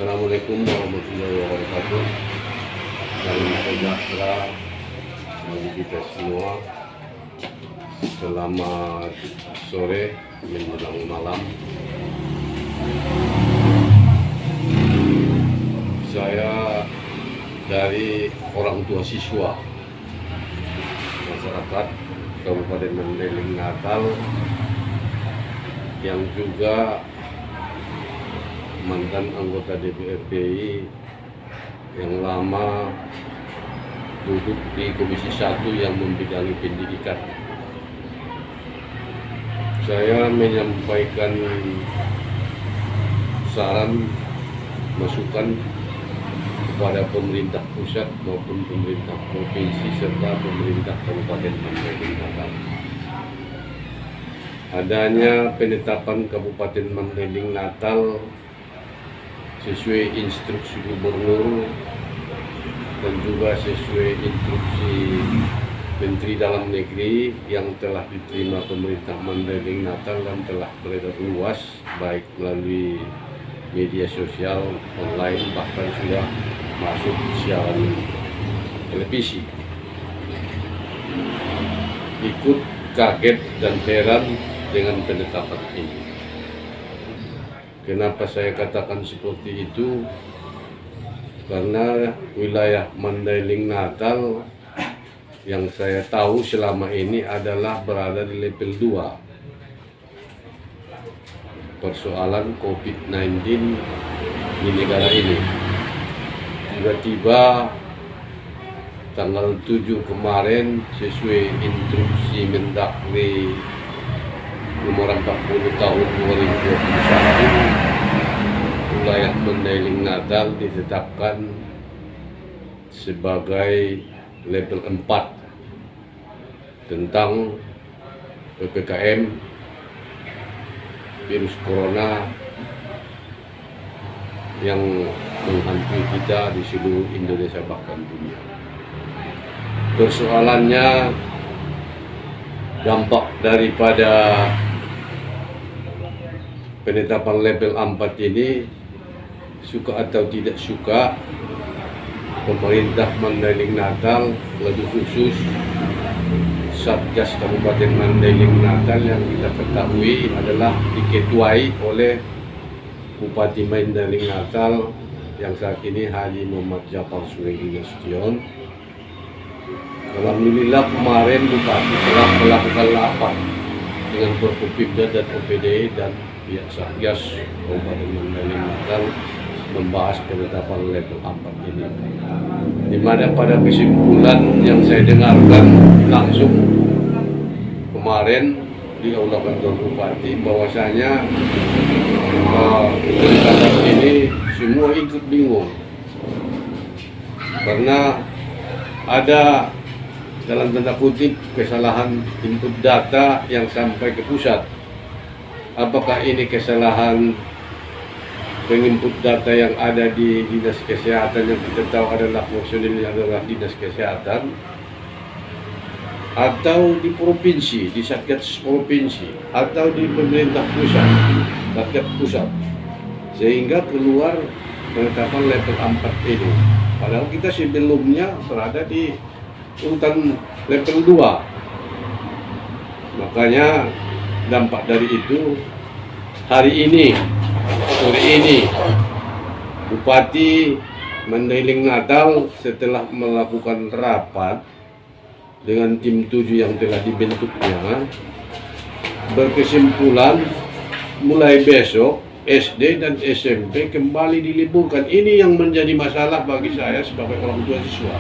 Assalamualaikum warahmatullahi wabarakatuh. Salam sejahtera bagi kita semua. Selamat sore menjelang malam. Saya dari orang tua siswa masyarakat Kabupaten Mandailing Natal yang juga mantan anggota DPRD yang lama duduk di Komisi 1 yang membidangi pendidikan. Saya menyampaikan saran, masukan kepada pemerintah pusat maupun pemerintah provinsi serta pemerintah Kabupaten Mandailing Natal. Adanya penetapan Kabupaten Mandailing Natal sesuai instruksi gubernur dan juga sesuai instruksi Menteri Dalam Negeri yang telah diterima pemerintah Mandailing Natal dan telah beredar luas baik melalui media sosial, online, bahkan sudah masuk siaran televisi. Ikut kaget dan heran dengan penetapan ini. Kenapa saya katakan seperti itu? Karena wilayah Mandailing Natal yang saya tahu selama ini adalah berada di level 2 persoalan COVID-19 di negara ini. Tiba-tiba tanggal 7 kemarin sesuai instruksi Mendagri nomor 40 tahun 2021, wilayah Mandailing Natal ditetapkan sebagai level 4 tentang PPKM virus corona yang menghantui kita di seluruh Indonesia bahkan dunia. Persoalannya, dampak daripada penetapan level 4 ini, suka atau tidak suka, pemerintah Mandailing Natal, lebih khusus Satgas Kabupaten Mandailing Natal yang kita ketahui adalah diketuai oleh Bupati Mandailing Natal yang saat ini Haji Muhammad Jafar Suwegi Nasution. Alhamdulillah kemarin Bupati telah melakukan rapat dengan Forkopimda dan OPD dan pihak Satgas Kabupaten Mandailing Natal membahas penetapan level 4 ini. Di mana pada kesimpulan yang saya dengarkan langsung kemarin di Aula Kantor Bupati bahwasanya penetapan ini semua ikut bingung karena ada dalam tanda kutip kesalahan input data yang sampai ke pusat. Apakah ini kesalahan penginput data yang ada di Dinas Kesehatan yang kita tahu adalah personilnya adalah Dinas Kesehatan, atau di provinsi, di Satgas provinsi, atau di pemerintah pusat, Satgas pusat, sehingga keluar penetapan level 4 ini. Padahal kita sebelumnya berada di urutan level 2. Makanya dampak dari itu hari ini, sore ini, Bupati Mandailing Natal setelah melakukan rapat dengan tim 7 yang telah dibentuknya berkesimpulan mulai besok SD dan SMP kembali diliburkan. Ini yang menjadi masalah bagi saya sebagai orang tua siswa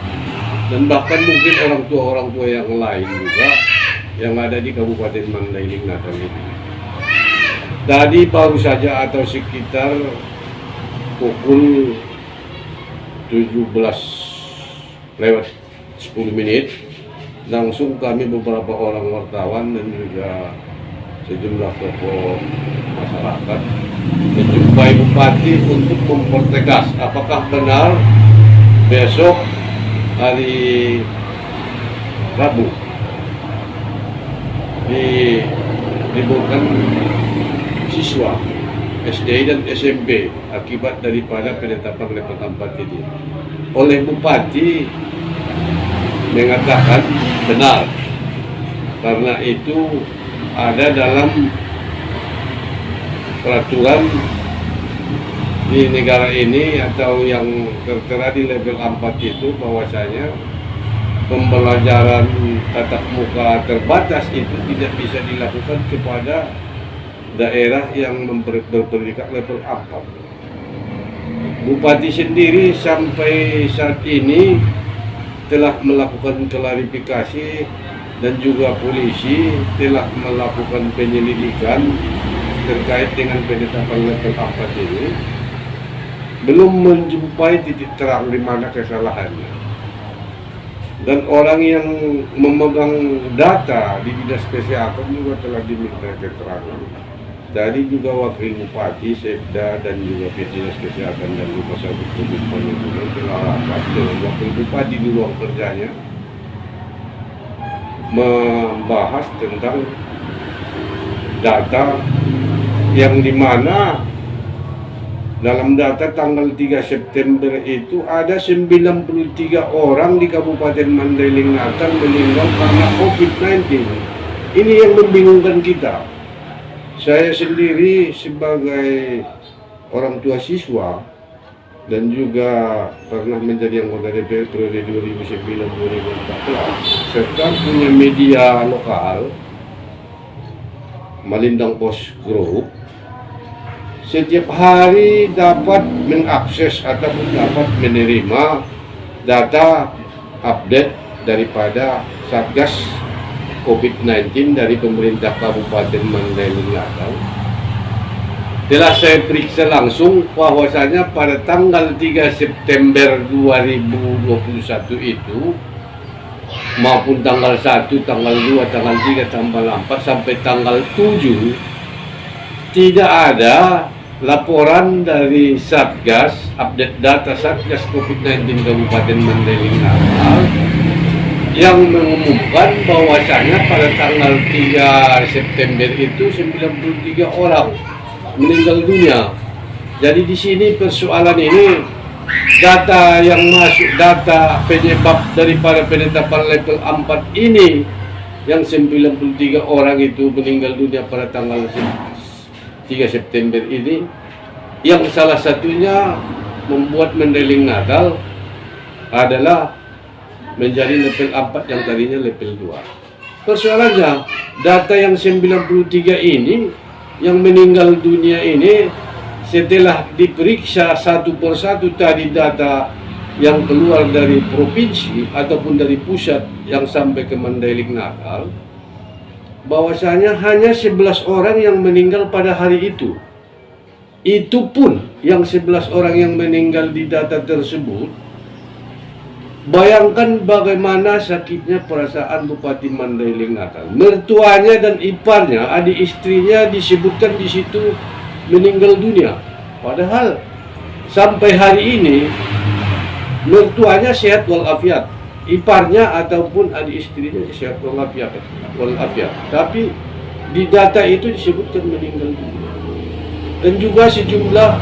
dan bahkan mungkin orang tua yang lain juga yang ada di Kabupaten Mandailing Natal ini. Tadi baru saja atau sekitar pukul 17:10 langsung kami beberapa orang wartawan dan juga sejumlah tokoh masyarakat menjumpai Bupati untuk mempertegas apakah benar besok hari Rabu diliburkan siswa SD dan SMP akibat daripada penetapan level 4 ini. Oleh Bupati mengatakan benar, karena itu ada dalam peraturan di negara ini atau yang tertera di level 4 itu, bahwasanya pembelajaran tatap muka terbatas itu tidak bisa dilakukan kepada daerah yang berpredikat level 4. Bupati sendiri sampai saat ini telah melakukan klarifikasi dan juga polisi telah melakukan penyelidikan terkait dengan penetapan level 4 ini, belum menjumpai titik terang di mana kesalahannya. Dan orang yang memegang data di Dinas Kesehatan juga telah diminta keterangan. Tadi juga Wakil Bupati, Sekda, dan juga Dinas Kesehatan dan Rumah Sakit Covid Manajemen telah rapat dengan Wakil Bupati di ruang kerjanya membahas tentang data yang dimana dalam data tanggal 3 September itu ada 93 orang di Kabupaten Mandailing Natal meninggal karena COVID-19. Ini yang membingungkan kita. Saya sendiri sebagai orang tua siswa dan juga pernah menjadi anggota DPR periode 2009-2014 serta punya media lokal Malindang Post Group, setiap hari dapat mengakses ataupun dapat menerima data update daripada Satgas COVID-19 dari pemerintah Kabupaten Mandailing Natal. Telah saya periksa langsung bahwasanya pada tanggal 3 September 2021 itu maupun tanggal 1, tanggal 2, tanggal 3, tanggal 4 sampai tanggal 7 tidak ada laporan dari Satgas, update data Satgas COVID-19 Kabupaten Mandailing Natal yang mengumumkan bahwasanya pada tanggal 3 September itu 93 orang meninggal dunia. Jadi di sini persoalan ini, data yang masuk, data penyebab daripada penetapan level 4 ini yang 93 orang itu meninggal dunia pada tanggal 3 September ini, yang salah satunya membuat Mandailing Natal adalah menjadi level 4 yang tadinya level 2. Persoalannya, data yang 93 ini yang meninggal dunia ini setelah diperiksa satu persatu tadi data yang keluar dari provinsi ataupun dari pusat yang sampai ke Mandailing Natal, bahwasanya hanya 11 orang yang meninggal pada hari itu. Itu pun yang 11 orang yang meninggal di data tersebut, bayangkan bagaimana sakitnya perasaan Bupati Mandailing Natal. Mertuanya dan iparnya, adik istrinya disebutkan di situ meninggal dunia. Padahal sampai hari ini mertuanya sehat walafiat, iparnya ataupun adik istrinya sehat walafiat. Tapi di data itu disebutkan meninggal dunia. Dan juga sejumlah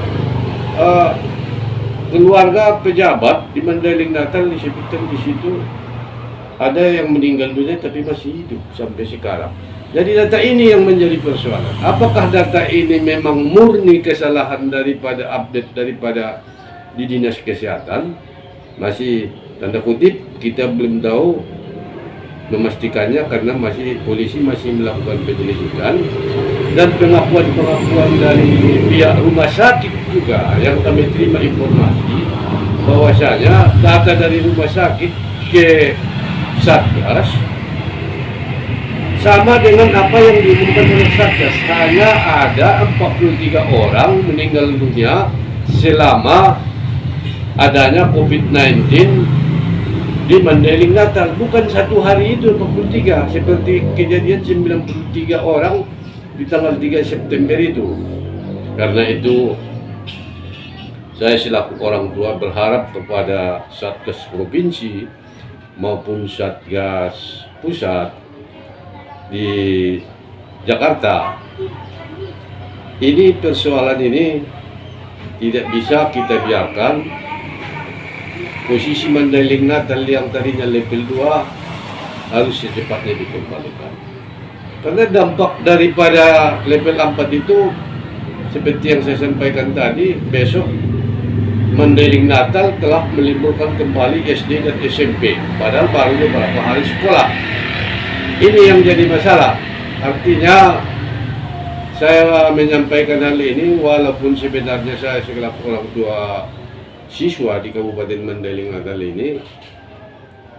keluarga pejabat di Mandailing Natal disebutkan di situ ada yang meninggal dunia tapi masih hidup sampai sekarang. Jadi data ini yang menjadi persoalan. Apakah data ini memang murni kesalahan daripada update daripada di Dinas Kesehatan? Masih tanda kutip, kita belum tahu memastikannya karena polisi masih melakukan penyelidikan, dan pengakuan dari pihak rumah sakit juga yang kami terima informasi bahwasanya data dari rumah sakit ke Satgas sama dengan apa yang diumumkan oleh Satgas. Hanya ada 43 orang meninggal dunia selama adanya COVID-19 di Mandailing Natal. Bukan satu hari itu 43, seperti kejadian 93 orang di tanggal 3 September itu. Karena itu saya selaku orang tua berharap kepada Satgas Provinsi maupun Satgas Pusat di Jakarta, ini persoalan ini Tidak bisa kita biarkan posisi Mandailing Natal yang tadinya level 2 harus secepatnya dikembalikan. Karena dampak daripada level 4 itu seperti yang saya sampaikan tadi, besok Mandailing Natal telah meliburkan kembali SD dan SMP, padahal baru beberapa hari sekolah. Ini yang jadi masalah. Artinya saya menyampaikan hal ini walaupun sebenarnya saya selaku orang tua siswa di Kabupaten Mandailing Natal ini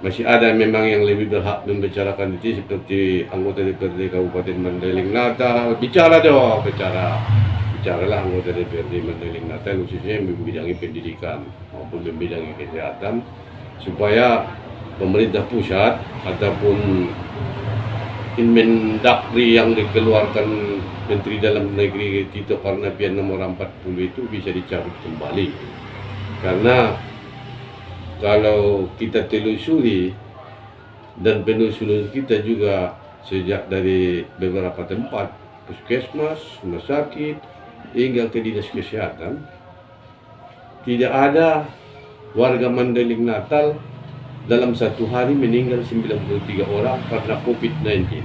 masih ada memang yang lebih berhak membicarakan itu, seperti anggota DPRD Kabupaten Mandailing Natal. Bicaralah anggota DPRD Mandailing Natal khususnya yang membidangi pendidikan maupun membidangi kesehatan, supaya pemerintah pusat ataupun Inmendagri yang dikeluarkan Menteri Dalam Negeri Tito Karnavian nomor 40 itu bisa dicabut kembali. Karena kalau kita telusuri dan penelusuran kita juga sejak dari beberapa tempat, puskesmas, rumah sakit, hingga ke dinas kesehatan, tidak ada warga Mandailing Natal dalam satu hari meninggal 93 orang karena COVID-19.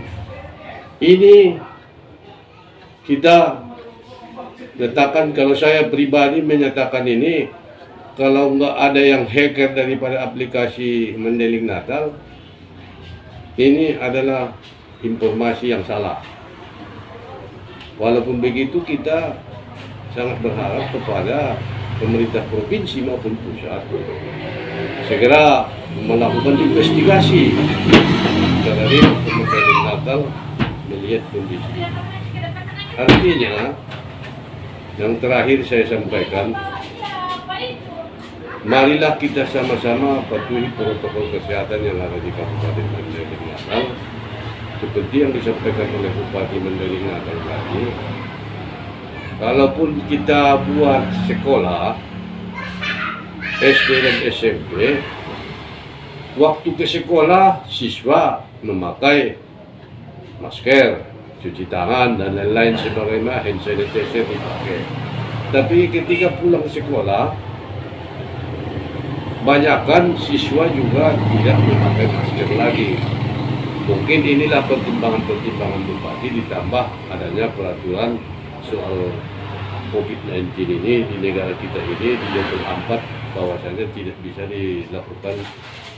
Ini kita letakkan, kalau saya pribadi menyatakan ini, kalau nggak ada yang hacker daripada aplikasi Mandailing Natal, ini adalah informasi yang salah. Walaupun begitu, kita sangat berharap kepada pemerintah provinsi maupun pusat segera melakukan investigasi dari Mandailing Natal melihat kondisi. Artinya, yang terakhir saya sampaikan, marilah kita sama-sama patuhi protokol kesehatan yang ada di Kabupaten Mandailing Natal, seperti yang disampaikan oleh Bupati Mandailing Natal tadi. Kalaupun kita buat sekolah SD dan SMP, waktu ke sekolah siswa memakai masker, cuci tangan dan lain-lain sebagaimana, hand sanitizer dipakai. Tapi ketika pulang sekolah, banyakkan siswa juga tidak memakai masker lagi. Mungkin inilah pertimbangan Bupati, ditambah adanya peraturan soal COVID-19 ini di negara kita ini di level 4, bahwasanya tidak bisa dilakukan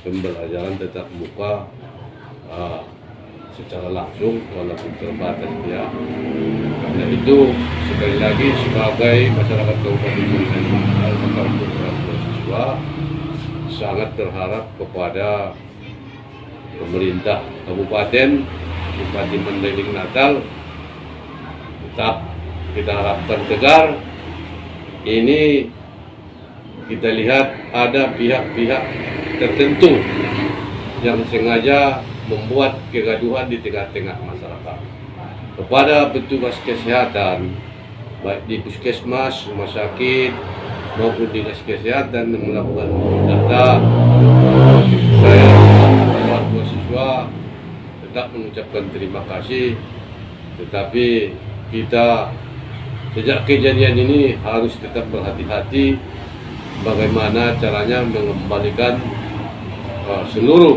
pembelajaran tatap muka secara langsung walaupun terbatas ya. Karena itu sekali lagi sebagai masyarakat Kabupaten Mandailing Natal, orang tua siswa sangat berharap kepada pemerintah kabupaten, Bupati Mandailing Natal, tetap kita harapkan tegar. Ini kita lihat ada pihak-pihak tertentu yang sengaja membuat kegaduhan di tengah-tengah masyarakat. Kepada petugas kesehatan, baik di puskesmas, rumah sakit, maupun dinas kesehatan yang melakukan data, saya orang tua siswa tetap mengucapkan terima kasih. Tetapi kita sejak kejadian ini harus tetap berhati-hati bagaimana caranya mengembalikan seluruh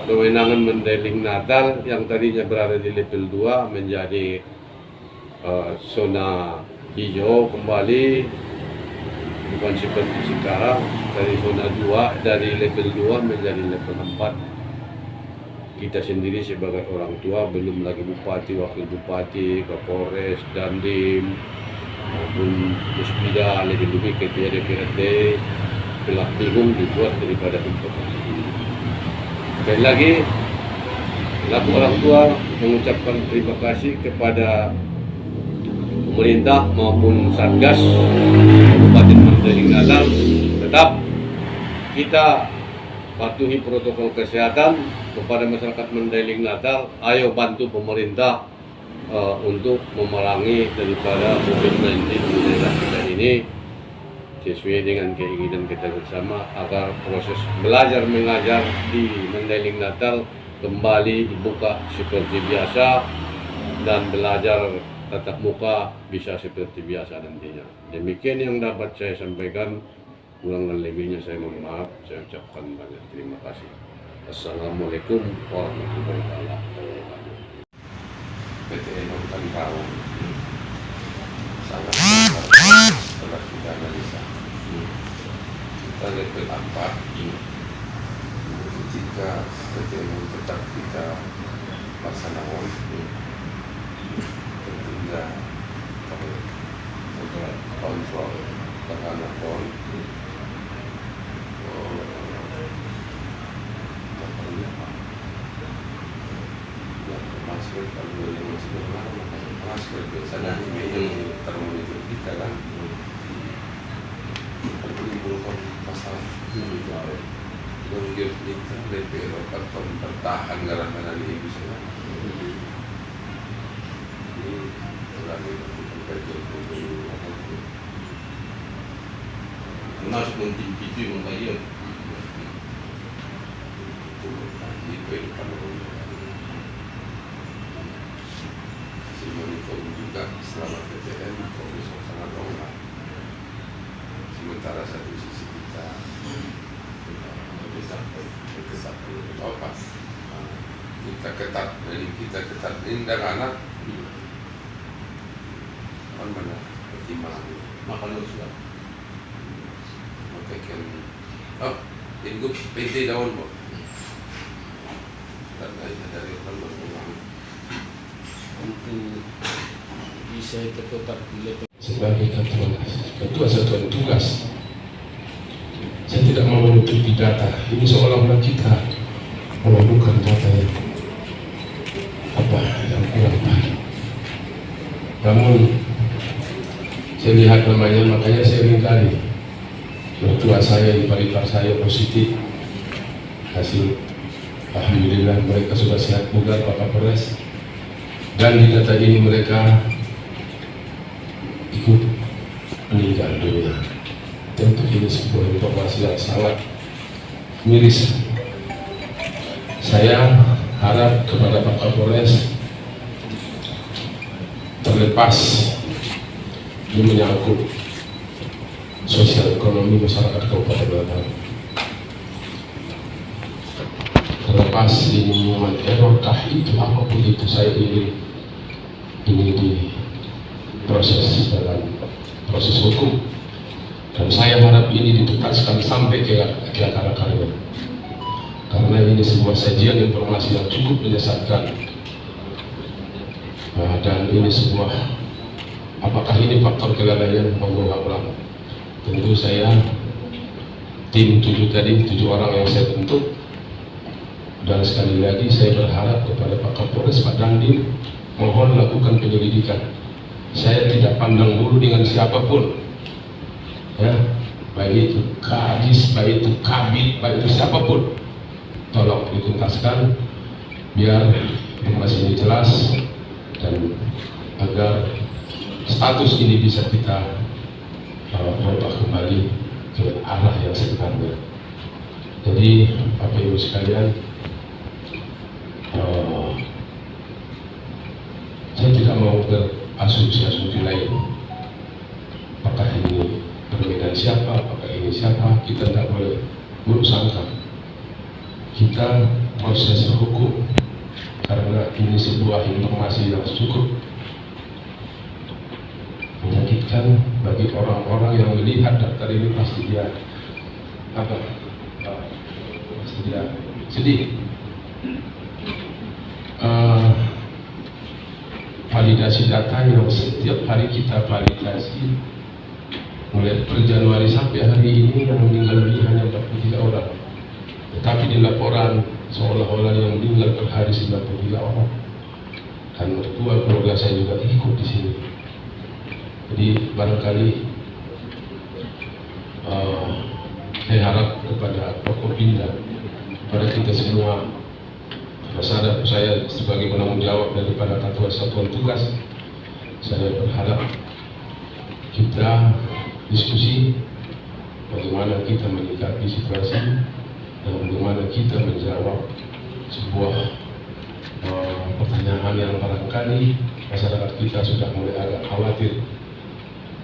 kewenangan Mandailing Natal yang tadinya berada di level 2 menjadi zona hijau kembali, bukan seperti sekarang dari zona 2, dari level 2 menjadi level 4. Kita sendiri sebagai orang tua, belum lagi bupati, wakil bupati, kapolres, dandim, maupun puspida, lebih-lebih ketua DPRD, telah bingung dibuat daripada informasi ini. Sekali lagi, selaku orang tua mengucapkan terima kasih kepada pemerintah maupun Satgas Kabupaten Mandailing Natal. Tetap kita patuhi protokol kesehatan. Kepada masyarakat Mandailing Natal, ayo bantu pemerintah untuk memerangi daripada COVID-19 di daerah kita ini sesuai dengan keinginan kita bersama, agar proses belajar mengajar di Mandailing Natal kembali dibuka seperti biasa dan belajar tatap muka bisa seperti biasa nantinya. Demikian yang dapat saya sampaikan. Kurang dan lebihnya saya mohon maaf. Saya ucapkan banyak terima kasih. Assalamualaikum warahmatullahi wabarakatuh. PT Nonton Kawan sangat setelah kita analisa kita level 4 jika PT tetap kita laksanakan tentunya kontrol terhadap masker kalau boleh masker biasanya yang termonitor kita kan menimbulkan masalah kemudian kita DPR atau bertahan karena ini bisa ini terlalu kerja termasuk penting itu yang kaya itu monitor juga selama PTM kondisi sangat longgar. Sementara satu sisi kita ketat apa? Kita ketat, jadi kita ketat indang anak. Mana pertimbangan makan sudah. Makaikan. Oh, ini PT daun bu. Dari untuk bisa tetap sebagai ketua satuan tugas. Saya tidak mau menutupi data ini, seolah-olah kita menemukan data yang kurang baik. Namun saya lihat namanya, makanya saya seringkali mertua saya, ipar-ipar saya positif. Hasil alhamdulillah mereka sudah sehat bugar, Pak Kapolres. Dan di data ini mereka ikut meninggal dunia. Tentu ini sebuah informasi yang sangat miris. Saya harap kepada Pak Kapolres, terlepas ini menyangkut sosial ekonomi masyarakat Kabupaten Batam, terlepas ini momen errorkah itu apapun itu, saya ingin diproses dalam proses hukum, dan saya harap ini dituntaskan sampai ke akar-akarnya, karena ini sebuah sajian informasi yang cukup menyesatkan. Dan ini sebuah, apakah ini faktor kelalaian? Monggo. Tentu saya tim 7 orang yang saya bentuk, dan sekali lagi saya berharap kepada Pak Kapolres, Pak Dandim, mohon lakukan penyelidikan. Saya tidak pandang bulu dengan siapapun, ya, baik itu kadis, baik itu kabit, baik itu siapapun, tolong dituntaskan biar informasi ini jelas dan agar status ini bisa kita berubah kembali ke arah yang sebenarnya. Jadi Bapak Ibu sekalian, saya tidak mau berasumsi lain. Apakah ini permainan siapa, apakah ini siapa, kita tidak boleh buruk sangka. Kita proses hukum, karena ini sebuah informasi yang cukup menyakitkan bagi orang-orang yang melihat daftar ini. Pasti dia pasti dia sedih. Validasi data yang setiap hari kita validasi, mulai per Januari sampai hari ini yang meninggal dunia hanya 43 orang, tetapi di laporan seolah-olah yang meninggal per hari 93 orang, dan mertua keluarga saya juga ikut di sini. Jadi barangkali saya harap kepada Forkopimda, kepada kita semua, saya sebagai penanggung jawab daripada Ketua Satuan Tugas, saya berharap kita diskusi bagaimana kita menyikapi situasi dan bagaimana kita menjawab sebuah pertanyaan yang barangkali masyarakat kita sudah mulai agak khawatir,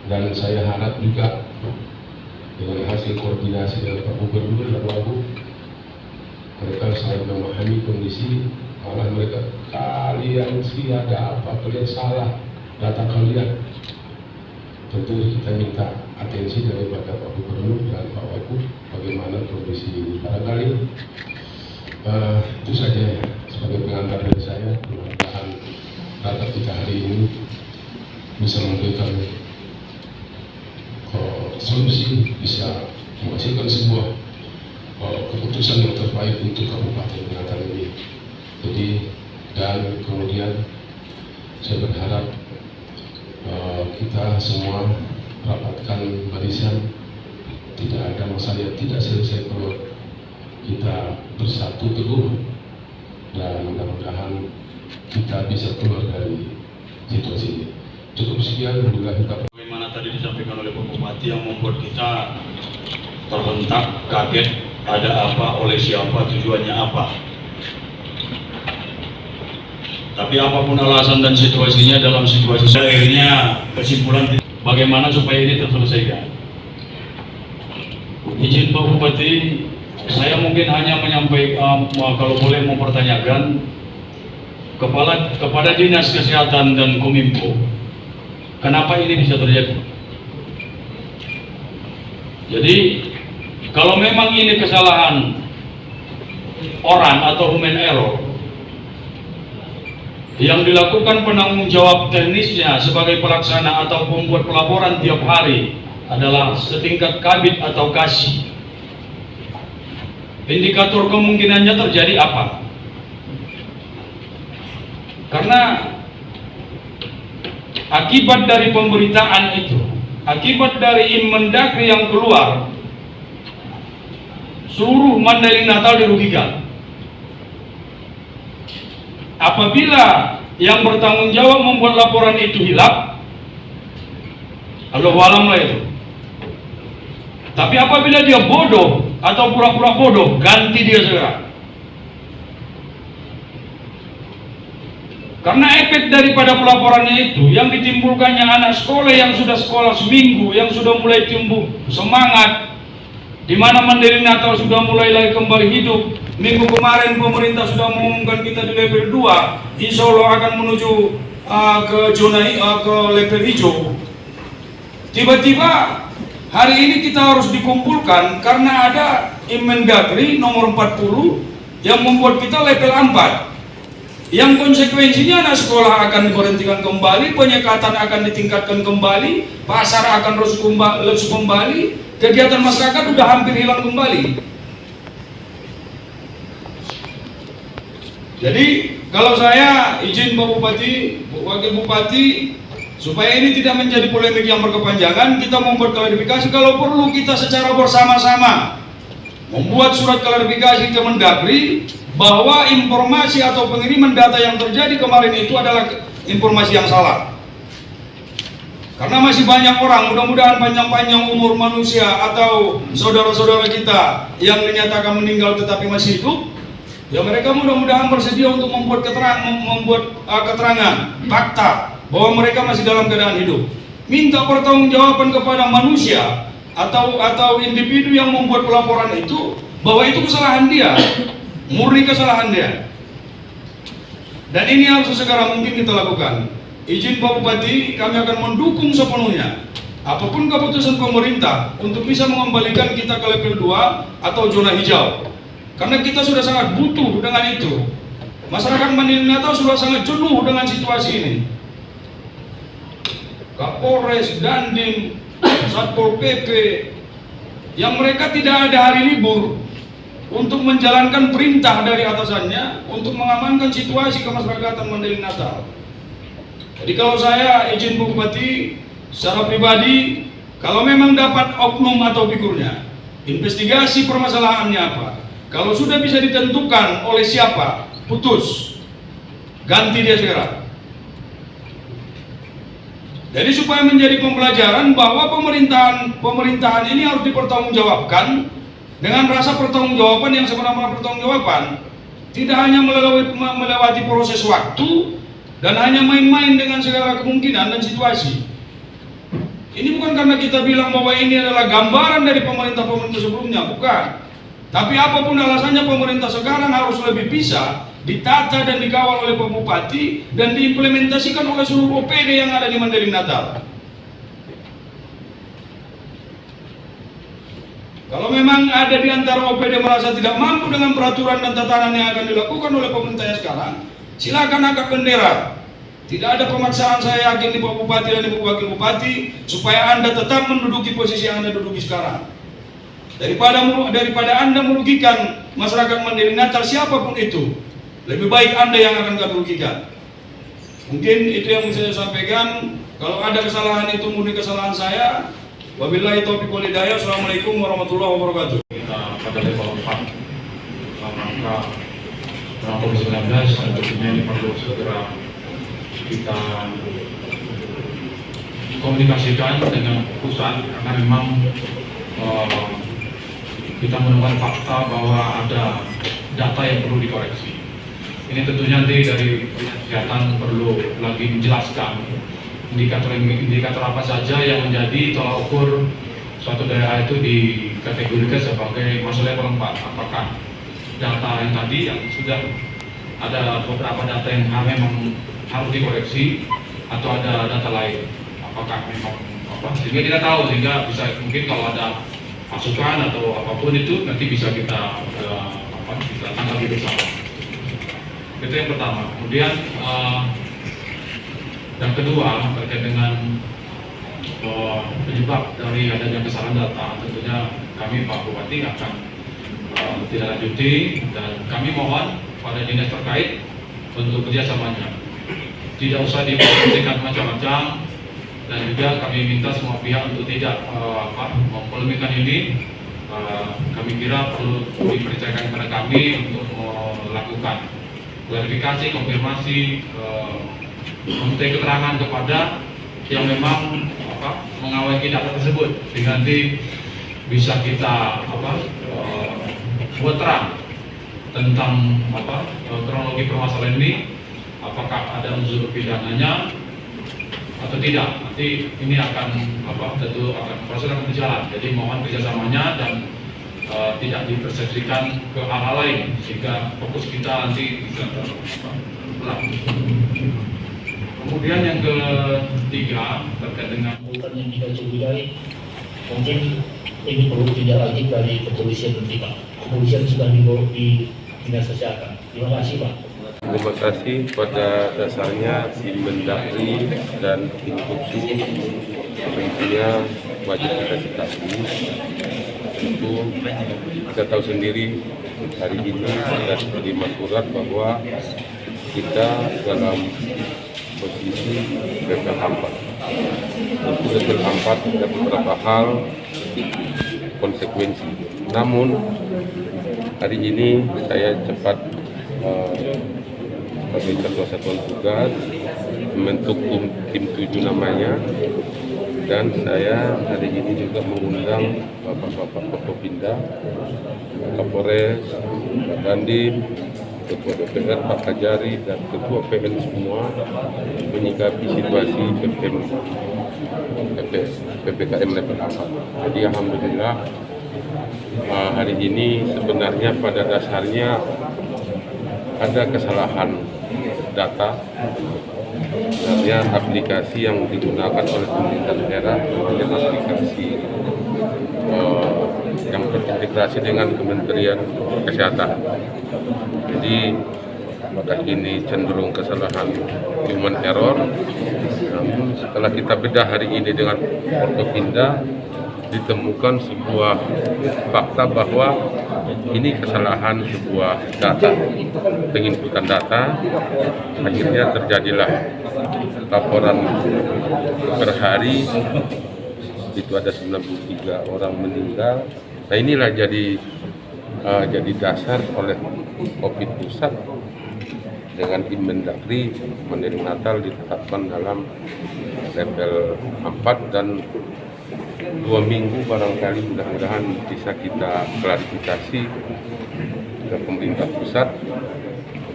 dan saya harap juga dengan hasil koordinasi dengan Pak Gubernur dan Wagub, mereka selalu memahami kondisi, malah mereka, kalian sih ada apa, kalian salah data kalian. Tentu kita minta atensi daripada Pak Gubernur dan Pak Wagub bagaimana kondisi ini. Barangkali itu saja ya, sebagai pengantar dari saya. Mudah-mudahan data kita hari ini bisa memberikan solusi, bisa menghasilkan sebuah keputusan yang terbaik untuk Kabupaten Binatang ini. Jadi, dan kemudian saya berharap kita semua rapatkan barisan, tidak ada masalah yang tidak selesai kalau kita bersatu teguh, dan mudah-mudahan kita bisa keluar dari situasi ini. Cukup sekian, bagaimana tadi disampaikan oleh Pak Bupati yang membuat kita terhentak, kaget, ada apa, oleh siapa, tujuannya apa. Tapi apapun alasan dan situasinya, dalam situasi akhirnya kesimpulan bagaimana supaya ini terselesaikan. Izin Pak Bupati, saya mungkin hanya menyampaikan, kalau boleh mempertanyakan kepada Dinas Kesehatan dan Kominfo, kenapa ini bisa terjadi? Jadi, kalau memang ini kesalahan orang atau human error, yang dilakukan penanggung jawab teknisnya sebagai pelaksana atau pembuat pelaporan tiap hari adalah setingkat kabid atau kasih. Indikator kemungkinannya terjadi apa? Karena akibat dari pemberitaan itu, akibat dari Inmendagri yang keluar, seluruh Mandailing Natal dirugikan. Apabila yang bertanggung jawab membuat laporan itu hilaf, Allahu alam lah itu. Tapi apabila dia bodoh atau pura-pura bodoh, ganti dia segera. Karena efek daripada pelaporannya itu, yang ditimbulkannya anak sekolah yang sudah sekolah seminggu, yang sudah mulai tumbuh semangat, di mana Mandailing Natal sudah mulai lagi kembali hidup. Minggu kemarin pemerintah sudah mengumumkan kita di level 2, insya Allah akan menuju ke level hijau. Tiba-tiba hari ini kita harus dikumpulkan karena ada Inmendagri nomor 40 yang membuat kita level 4. Yang konsekuensinya anak sekolah akan diberhentikan kembali, penyekatan akan ditingkatkan kembali, pasar akan lesu kembali, kegiatan masyarakat sudah hampir hilang kembali. Jadi kalau saya izin Pak Bupati, Wakil Bupati, supaya ini tidak menjadi polemik yang berkepanjangan, kita membuat klarifikasi. Kalau perlu kita secara bersama-sama membuat surat klarifikasi ke Mendagri bahwa informasi atau pengiriman data yang terjadi kemarin itu adalah informasi yang salah. Karena masih banyak orang, mudah-mudahan panjang-panjang umur manusia atau saudara-saudara kita yang dinyatakan meninggal tetapi masih hidup. Ya mereka mudah-mudahan bersedia untuk membuat keterangan fakta bahwa mereka masih dalam keadaan hidup. Minta pertanggungjawaban kepada manusia atau individu yang membuat pelaporan itu bahwa itu kesalahan dia, murni kesalahan dia. Dan ini harus segera mungkin kita lakukan. Izin Pak Bupati, kami akan mendukung sepenuhnya apapun keputusan pemerintah untuk bisa mengembalikan kita ke level 2 atau zona hijau. Karena kita sudah sangat butuh dengan itu. Masyarakat Mandailing Natal sudah sangat jenuh dengan situasi ini. Kapolres, Dandim, Satpol PP, yang mereka tidak ada hari libur untuk menjalankan perintah dari atasannya untuk mengamankan situasi kemasyarakatan Mandailing Natal. Jadi kalau saya izin Pak Bupati, secara pribadi, kalau memang dapat oknum atau figurnya, investigasi permasalahannya apa, kalau sudah bisa ditentukan oleh siapa, putus, ganti dia segera. Jadi supaya menjadi pembelajaran bahwa pemerintahan ini harus dipertanggungjawabkan dengan rasa pertanggungjawaban yang sebenarnya pertanggungjawaban. Tidak hanya melewati proses waktu dan hanya main-main dengan segala kemungkinan dan situasi. Ini bukan karena kita bilang bahwa ini adalah gambaran dari pemerintah-pemerintah sebelumnya, bukan. Tapi apapun alasannya, pemerintah sekarang harus lebih bisa ditata dan dikawal oleh Pak Bupati dan diimplementasikan oleh seluruh OPD yang ada di Mandailing Natal. Kalau memang ada di antara OPD merasa tidak mampu dengan peraturan dan tatanan yang akan dilakukan oleh pemerintah sekarang, silakan angkat bendera. Tidak ada pemaksaan, saya yakin, di Pak Bupati dan Ibu Wakil Bupati supaya Anda tetap menduduki posisi yang Anda duduki sekarang. Daripada Anda merugikan masyarakat Mandailing Natal siapapun itu, lebih baik Anda yang akan kami rugikan. Mungkin itu yang bisa saya sampaikan. Kalau ada kesalahan itu murni kesalahan saya. Wabillahi taufiq wal hidayah. Assalamualaikum warahmatullahi wabarakatuh. Kita pada level 4 dalam rangka COVID-19, tentunya ini perlu segera kita komunikasikan dengan pusat karena memang kita menemukan fakta bahwa ada data yang perlu dikoreksi. Ini tentunya nanti dari kesehatan perlu lagi menjelaskan indikator apa saja yang menjadi tolak ukur suatu daerah itu dikategorikan sebagai masuk level 4. Apakah data yang tadi yang sudah ada beberapa data yang memang harus dikoreksi atau ada data lain? Apakah memang sehingga kita tahu, sehingga bisa mungkin kalau ada masukan atau apapun itu nanti bisa kita tanggapi bersama. Itu yang pertama. Kemudian yang kedua terkait dengan penyebab dari adanya kesalahan data, tentunya kami Pak Bupati akan tidak lanjuti dan kami mohon pada dinas terkait untuk kerjasamanya. Tidak usah dipolitiskan macam-macam dan juga kami minta semua pihak untuk tidak mempolemikkan ini. Kami kira perlu dipercayakan kepada kami untuk melakukan klarifikasi, konfirmasi, meminta keterangan kepada yang memang mengawaki data tersebut, sehingga nanti bisa kita buat terang tentang kronologi permasalahan ini, apakah ada unsur pidananya atau tidak. Nanti ini akan tentu akan proses akan berjalan. Jadi mohon kerjasamanya dan tidak dipersepsikan ke hal lain sehingga fokus kita nanti bisa terbelah. Kemudian yang ketiga terkait dengan yang kita curigai, mungkin ini perlu tindak lanjut dari kepolisian nanti Pak. Kepolisian sudah dibawa di dinas kesehatan. Terima kasih Pak. Terima kasih. Pada dasarnya tim Mendagri dan tim Khusus tentunya wajib kita sikapi. Tentu kita tahu sendiri hari ini sudah terima surat bahwa kita dalam posisi level 4. Untuk level 4 ada beberapa hal konsekuensi. Namun hari ini saya cepat sebagai ketua satuan tugas membentuk tim 7 namanya, dan saya hari ini juga mengundang Bapak-Bapak Kopopinda, Kapolres, Pak Dandim, Ketua DPR Pak Kajari, dan Ketua PN semua menyikapi situasi PPKM level 4. Jadi alhamdulillah hari ini sebenarnya pada dasarnya ada kesalahan data. Sebenarnya aplikasi yang digunakan oleh pemerintah daerah adalah aplikasi yang terintegrasi dengan Kementerian Kesehatan. Jadi apakah ini cenderung kesalahan human error? Namun setelah kita bedah hari ini dengan Forkopimda, ditemukan sebuah fakta bahwa ini kesalahan sebuah data, penginputan data. Akhirnya terjadilah laporan per hari itu ada 93 orang meninggal. Nah inilah jadi dasar oleh COVID pusat dengan tim Mendagri Mandailing Natal ditetapkan dalam level 4, dan 2 minggu barangkali mudah-mudahan bisa kita klarifikasi ke pemerintah pusat,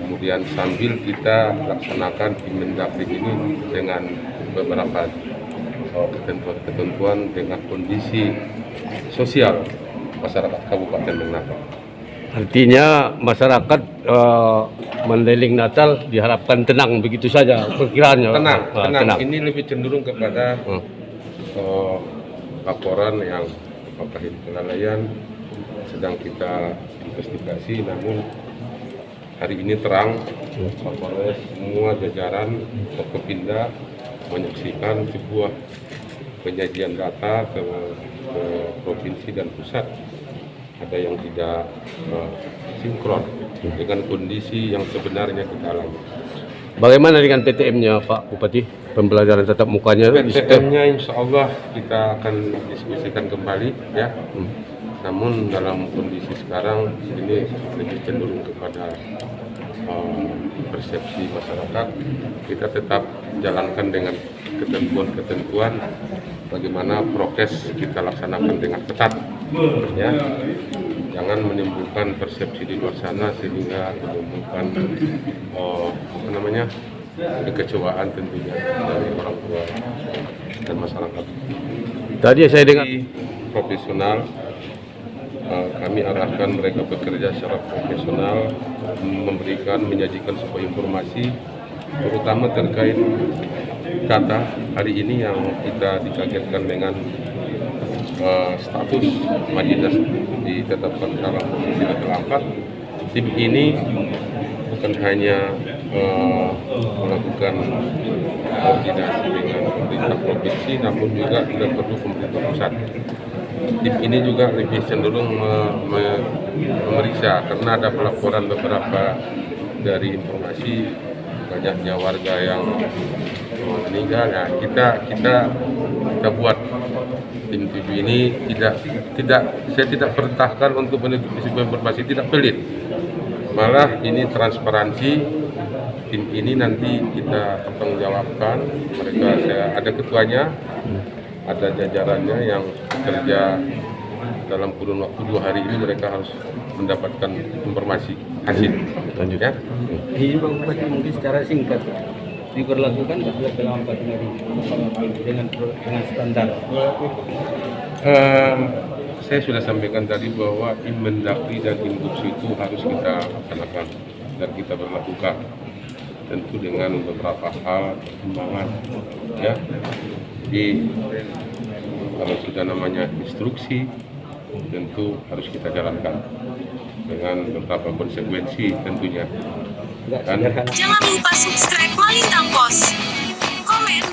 kemudian sambil kita laksanakan Inmendagri ini dengan beberapa ketentuan-ketentuan dengan kondisi sosial masyarakat Kabupaten Natal. Artinya masyarakat Mandailing Natal diharapkan tenang begitu saja perkiraannya. Tenang. Ini lebih cenderung kepada laporan yang terkait kelalaian sedang kita investigasi, namun hari ini terang Kapolres semua jajaran Forkopimda menyaksikan sebuah penyajian data ke provinsi dan pusat ada yang tidak sinkron dengan kondisi yang sebenarnya kita alami. Bagaimana dengan PTM-nya Pak Bupati? Pembelajaran tatap mukanya? PTM-nya insya Allah kita akan diskusikan kembali ya. Namun dalam kondisi sekarang ini lebih cenderung kepada persepsi masyarakat. Kita tetap jalankan dengan ketentuan-ketentuan bagaimana prokes kita laksanakan dengan ketat ya. Jangan menimbulkan persepsi di luar sana sehingga menimbulkan kekecewaan tentunya dari orang tua dan masyarakat. Tadi saya dengar Profesional, kami arahkan mereka bekerja secara profesional, menyajikan sebuah informasi terutama terkait data hari ini yang kita dikagetkan dengan status Madinah ditetapkan dalam posisi level 4. Tim ini bukan hanya melakukan koordinasi dengan pemerintah provinsi, namun juga tidak perlu pemerintah pusat. Tim ini juga lebih cenderung memeriksa karena ada pelaporan beberapa dari informasi banyaknya warga yang meninggal. Nah, kita buat tim TV ini saya tidak perintahkan untuk menutupi sebuah informasi, tidak pelit. Malah ini transparansi. Tim ini nanti kita pertanggungjawabkan. Saya ada ketuanya, ada jajarannya yang bekerja dalam kurun waktu 2 hari ini mereka harus mendapatkan informasi hasil. Lanjut Ya. Ini Pak Bupati mungkin secara singkat diberlakukan level 4 dengan standar. Saya sudah sampaikan tadi bahwa Inmendagri dan Induksi itu harus kita laksanakan dan kita berlakukan tentu dengan beberapa hal pertimbangan ya. Jadi kalau sudah namanya instruksi tentu harus kita jalankan dengan beberapa konsekuensi tentunya. Jangan lupa subscribe Malintang Pos, komen,